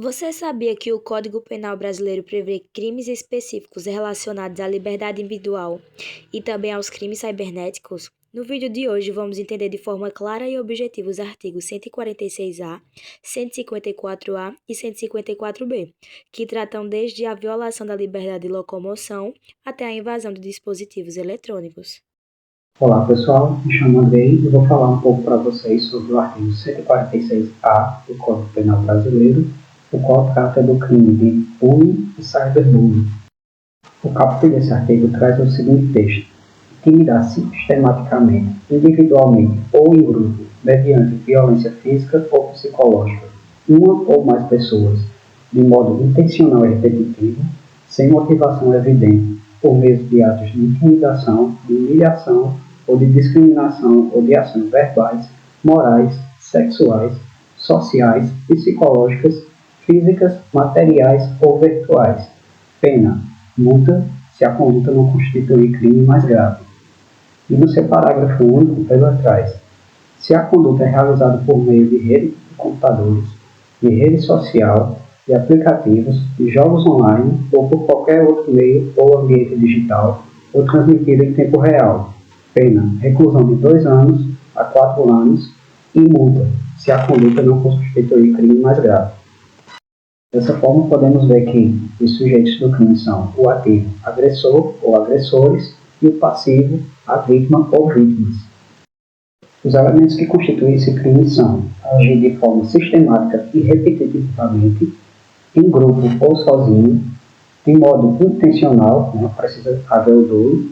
Você sabia que o Código Penal brasileiro prevê crimes específicos relacionados à liberdade individual e também aos crimes cibernéticos? No vídeo de hoje, vamos entender de forma clara e objetiva os artigos 146-A, 154-A e 154-B, que tratam desde a violação da liberdade de locomoção até a invasão de dispositivos eletrônicos. Olá pessoal, me chamo Andrei e vou falar um pouco para vocês sobre o artigo 146-A do Código Penal Brasileiro, o qual trata do crime de bullying e cyberbullying. O caput desse artigo traz o seguinte texto: intimidar sistematicamente, individualmente ou em grupo, mediante violência física ou psicológica, uma ou mais pessoas, de modo intencional e repetitivo, sem motivação evidente, por meio de atos de intimidação, de humilhação ou de discriminação ou de ações verbais, morais, sexuais, sociais, psicológicas, físicas, materiais ou virtuais. Pena: multa, se a conduta não constituir crime mais grave. E no seu parágrafo único, pelo atrás, se a conduta é realizada por meio de rede de computadores, de rede social, de aplicativos, de jogos online ou por qualquer outro meio ou ambiente digital, ou transmitida em tempo real. Pena: reclusão de 2 anos a 4 anos e multa, se a conduta não constituir crime mais grave. Dessa forma, podemos ver que os sujeitos do crime são o ativo, agressor ou agressores, e o passivo, a vítima ou vítimas. Os elementos que constituem esse crime são agir de forma sistemática e repetitivamente, em grupo ou sozinho, de modo intencional, precisa haver o dolo,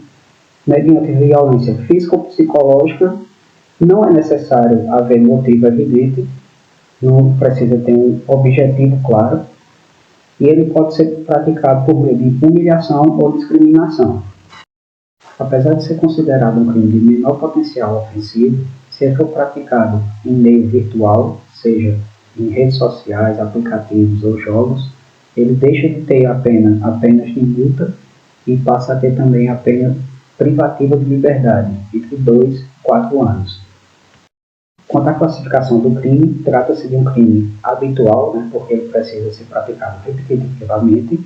mediante violência física ou psicológica, não é necessário haver motivo evidente, não precisa ter um objetivo claro, e ele pode ser praticado por meio de humilhação ou discriminação. Apesar de ser considerado um crime de menor potencial ofensivo, se ele for praticado em meio virtual, seja em redes sociais, aplicativos ou jogos, ele deixa de ter a pena apenas de multa e passa a ter também a pena privativa de liberdade, entre 2 e 4 anos. Quanto à classificação do crime, trata-se de um crime habitual, porque ele precisa ser praticado repetitivamente,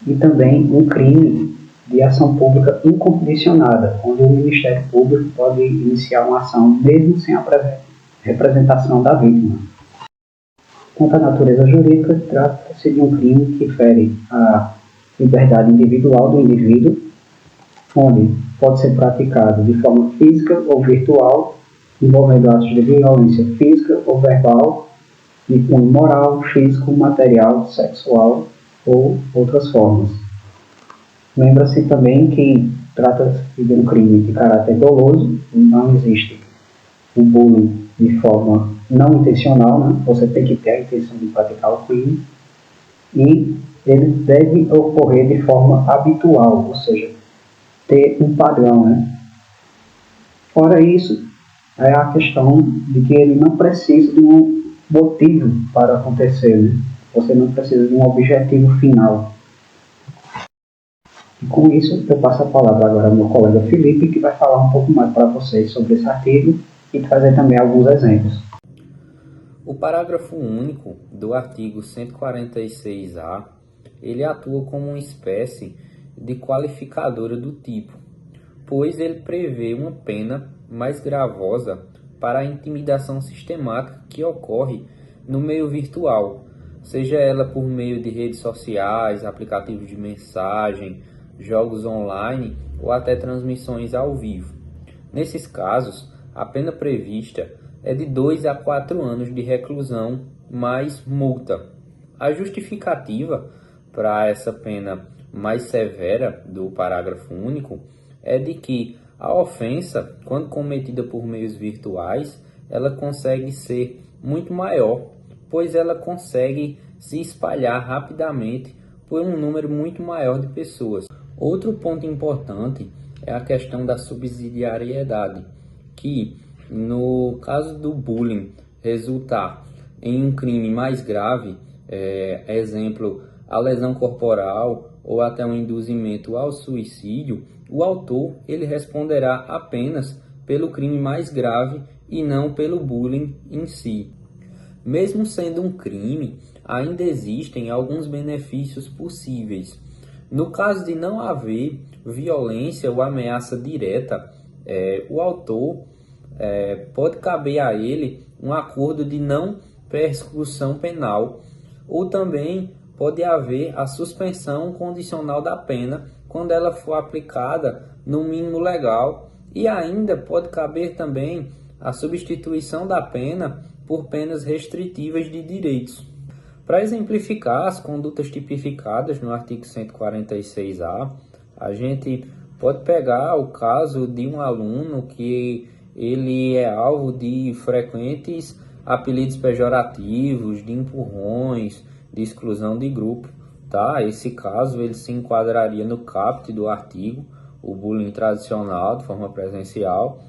e também um crime de ação pública incondicionada, onde o Ministério Público pode iniciar uma ação mesmo sem a representação da vítima. Quanto à natureza jurídica, trata-se de um crime que fere a liberdade individual do indivíduo, onde pode ser praticado de forma física ou virtual, envolvendo atos de violência física ou verbal, de cunho moral, físico, material, sexual ou outras formas. Lembra-se também que trata-se de um crime de caráter doloso, não existe o bullying de forma não intencional, você tem que ter a intenção de praticar o crime, e ele deve ocorrer de forma habitual, ou seja, ter um padrão. Fora isso, é a questão de que ele não precisa de um motivo para acontecer, Você não precisa de um objetivo final. E com isso, eu passo a palavra agora ao meu colega Felipe, que vai falar um pouco mais para vocês sobre esse artigo e trazer também alguns exemplos. O parágrafo único do artigo 146-A, ele atua como uma espécie de qualificadora do tipo, pois ele prevê uma pena mais gravosa para a intimidação sistemática que ocorre no meio virtual, seja ela por meio de redes sociais, aplicativos de mensagem, jogos online ou até transmissões ao vivo. Nesses casos, a pena prevista é de 2 a 4 anos de reclusão mais multa. A justificativa para essa pena mais severa do parágrafo único é de que a ofensa, quando cometida por meios virtuais, ela consegue ser muito maior, pois ela consegue se espalhar rapidamente por um número muito maior de pessoas. Outro ponto importante é a questão da subsidiariedade, que no caso do bullying resultar em um crime mais grave, exemplo, a lesão corporal ou até um induzimento ao suicídio, o autor ele responderá apenas pelo crime mais grave e não pelo bullying em si. Mesmo sendo um crime, ainda existem alguns benefícios possíveis. No caso de não haver violência ou ameaça direta, o autor pode caber a ele um acordo de não persecução penal, ou também pode haver a suspensão condicional da pena quando ela for aplicada no mínimo legal, e ainda pode caber também a substituição da pena por penas restritivas de direitos. Para exemplificar as condutas tipificadas no artigo 146-A, a gente pode pegar o caso de um aluno que ele é alvo de frequentes apelidos pejorativos, de empurrões, de exclusão de grupo, tá? Esse caso ele se enquadraria no caput do artigo, o bullying tradicional, de forma presencial,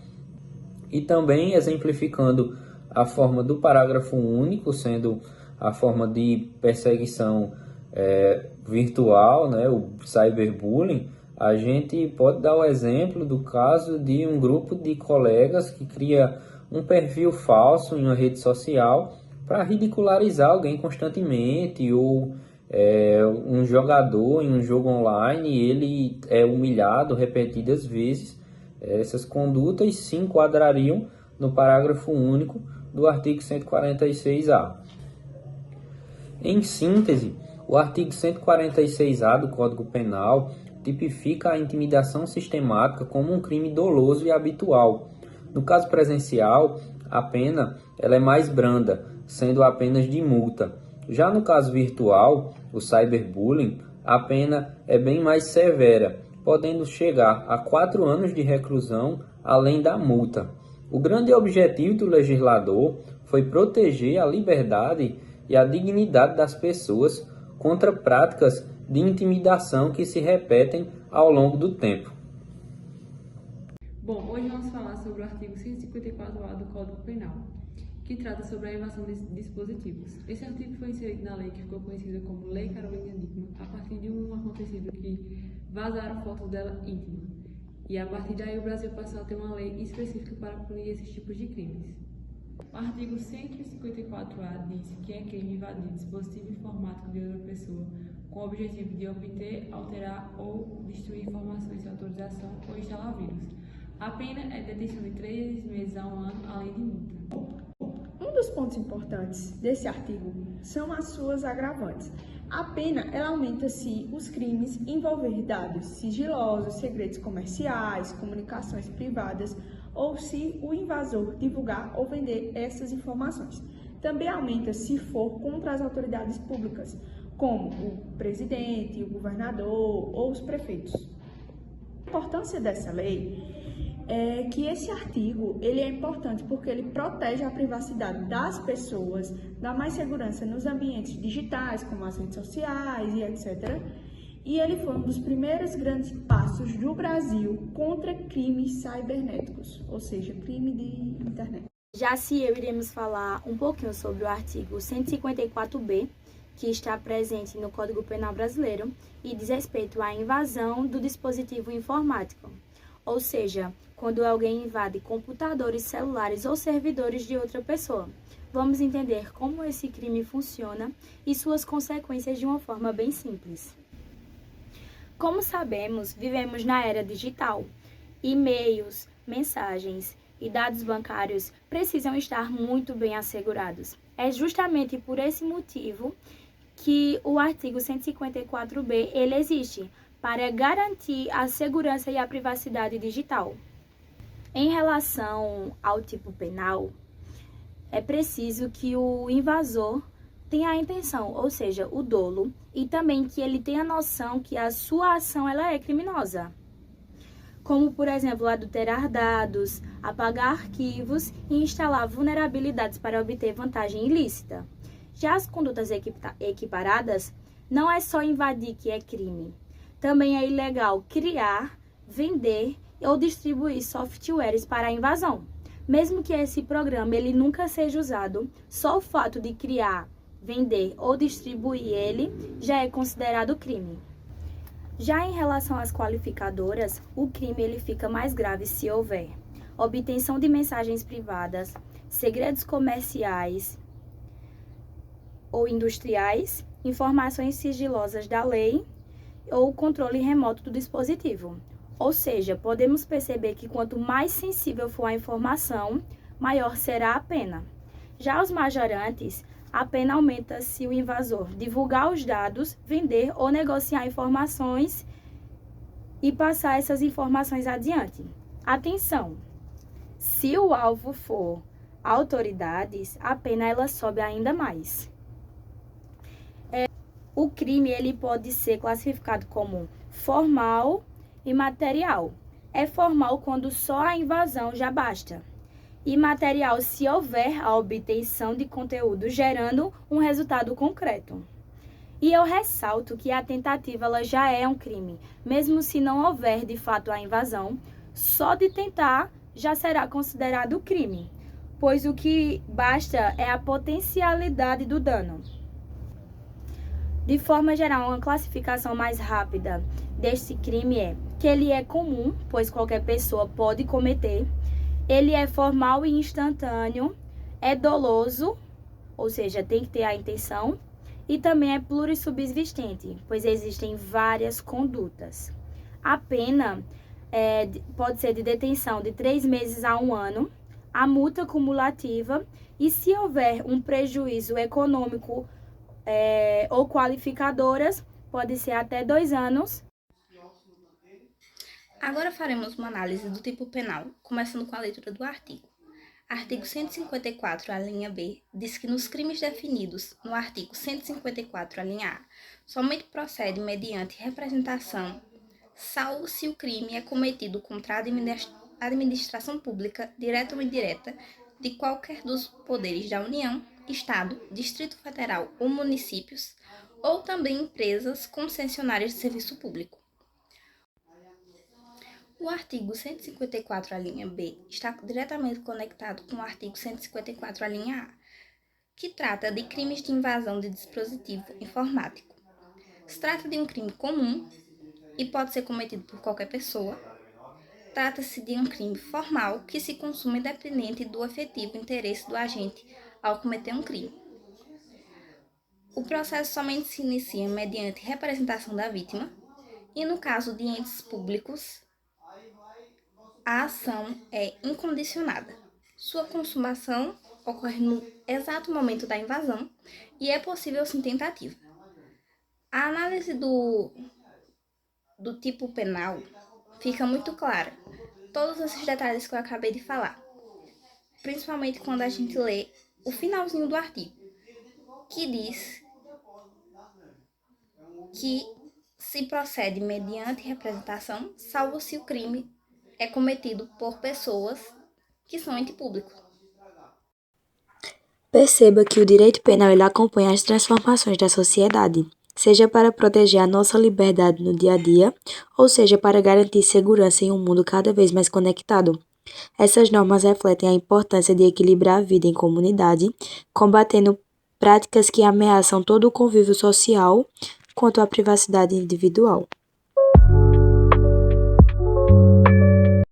e também exemplificando a forma do parágrafo único, sendo a forma de perseguição virtual, né, o cyberbullying. A gente pode dar o exemplo do caso de um grupo de colegas que cria um perfil falso em uma rede social para ridicularizar alguém constantemente, ou um jogador em um jogo online, ele é humilhado repetidas vezes. Essas condutas se enquadrariam no parágrafo único do artigo 146-A. Em síntese, o artigo 146-A do Código Penal tipifica a intimidação sistemática como um crime doloso e habitual. No caso presencial, a pena ela é mais branda, sendo apenas de multa. Já no caso virtual, o cyberbullying, a pena é bem mais severa, podendo chegar a 4 anos de reclusão, além da multa. O grande objetivo do legislador foi proteger a liberdade e a dignidade das pessoas contra práticas de intimidação que se repetem ao longo do tempo. Bom, hoje vamos falar sobre o artigo 154-A do Código Penal, que trata sobre a invasão de dispositivos. Esse artigo foi inserido na lei que ficou conhecida como Lei Carolina Dickmann, a partir de um acontecido que vazaram fotos dela íntima. E a partir daí o Brasil passou a ter uma lei específica para punir esses tipos de crimes. O artigo 154-A diz que é crime invadir dispositivo informático de outra pessoa com o objetivo de obter, alterar ou destruir informações sem autorização ou instalar vírus. A pena é detenção de 3 meses a 1 ano, além de multa. Um dos pontos importantes desse artigo são as suas agravantes. A pena ela aumenta se os crimes envolver dados sigilosos, segredos comerciais, comunicações privadas, ou se o invasor divulgar ou vender essas informações. Também aumenta se for contra as autoridades públicas, como o presidente, o governador ou os prefeitos. A importância dessa lei é que esse artigo ele é importante porque ele protege a privacidade das pessoas, dá mais segurança nos ambientes digitais, como as redes sociais e etc. E ele foi um dos primeiros grandes passos do Brasil contra crimes cibernéticos, ou seja, crime de internet. Já se eu iremos falar um pouquinho sobre o artigo 154b, que está presente no Código Penal brasileiro e diz respeito à invasão do dispositivo informático. Ou seja, quando alguém invade computadores, celulares ou servidores de outra pessoa. Vamos entender como esse crime funciona e suas consequências de uma forma bem simples. Como sabemos, vivemos na era digital. E-mails, mensagens e dados bancários precisam estar muito bem assegurados. É justamente por esse motivo que o artigo 154b ele existe, para garantir a segurança e a privacidade digital. Em relação ao tipo penal, é preciso que o invasor tenha a intenção, ou seja, o dolo, e também que ele tenha noção que a sua ação ela é criminosa. Como, por exemplo, adulterar dados, apagar arquivos e instalar vulnerabilidades para obter vantagem ilícita. Já as condutas equiparadas, não é só invadir que é crime. Também é ilegal criar, vender ou distribuir softwares para a invasão. Mesmo que esse programa ele nunca seja usado, só o fato de criar, vender ou distribuir ele já é considerado crime. Já em relação às qualificadoras, o crime ele fica mais grave se houver obtenção de mensagens privadas, segredos comerciais, ou industriais, informações sigilosas da lei ou controle remoto do dispositivo. Ou seja, podemos perceber que quanto mais sensível for a informação, maior será a pena. Já os majorantes, a pena aumenta se o invasor divulgar os dados, vender ou negociar informações e passar essas informações adiante. Atenção! Se o alvo for autoridades, a pena ela sobe ainda mais. O crime ele pode ser classificado como formal e material. É formal quando só a invasão já basta. E material se houver a obtenção de conteúdo gerando um resultado concreto. E eu ressalto que a tentativa ela já é um crime, mesmo se não houver de fato a invasão, só de tentar já será considerado crime, pois o que basta é a potencialidade do dano. De forma geral, uma classificação mais rápida deste crime é que ele é comum, pois qualquer pessoa pode cometer, ele é formal e instantâneo, é doloso, ou seja, tem que ter a intenção, e também é plurissubsistente, pois existem várias condutas. A pena pode ser de detenção de 3 meses a 1 ano, a multa cumulativa, e se houver um prejuízo econômico ou qualificadoras, pode ser até 2 anos. Agora faremos uma análise do tipo penal, começando com a leitura do artigo. Artigo 154, a linha B, diz que nos crimes definidos no artigo 154, a linha A, somente procede mediante representação, salvo se o crime é cometido contra a administração pública, direta ou indireta, de qualquer dos poderes da União, Estado, Distrito Federal ou municípios, ou também empresas concessionárias de serviço público. O artigo 154, a linha B, está diretamente conectado com o artigo 154, a linha A, que trata de crimes de invasão de dispositivo informático. Se trata de um crime comum e pode ser cometido por qualquer pessoa. Trata-se de um crime formal que se consuma independente do efetivo interesse do agente ao cometer um crime. O processo somente se inicia mediante representação da vítima e, no caso de entes públicos, a ação é incondicionada. Sua consumação ocorre no exato momento da invasão e é possível sim tentativa. A análise do tipo penal fica muito clara. Todos esses detalhes que eu acabei de falar, principalmente quando a gente lê o finalzinho do artigo, que diz que se procede mediante representação, salvo se o crime é cometido por pessoas que são ente público. Perceba que o direito penal ele acompanha as transformações da sociedade, seja para proteger a nossa liberdade no dia a dia, ou seja para garantir segurança em um mundo cada vez mais conectado. Essas normas refletem a importância de equilibrar a vida em comunidade, combatendo práticas que ameaçam todo o convívio social quanto à privacidade individual.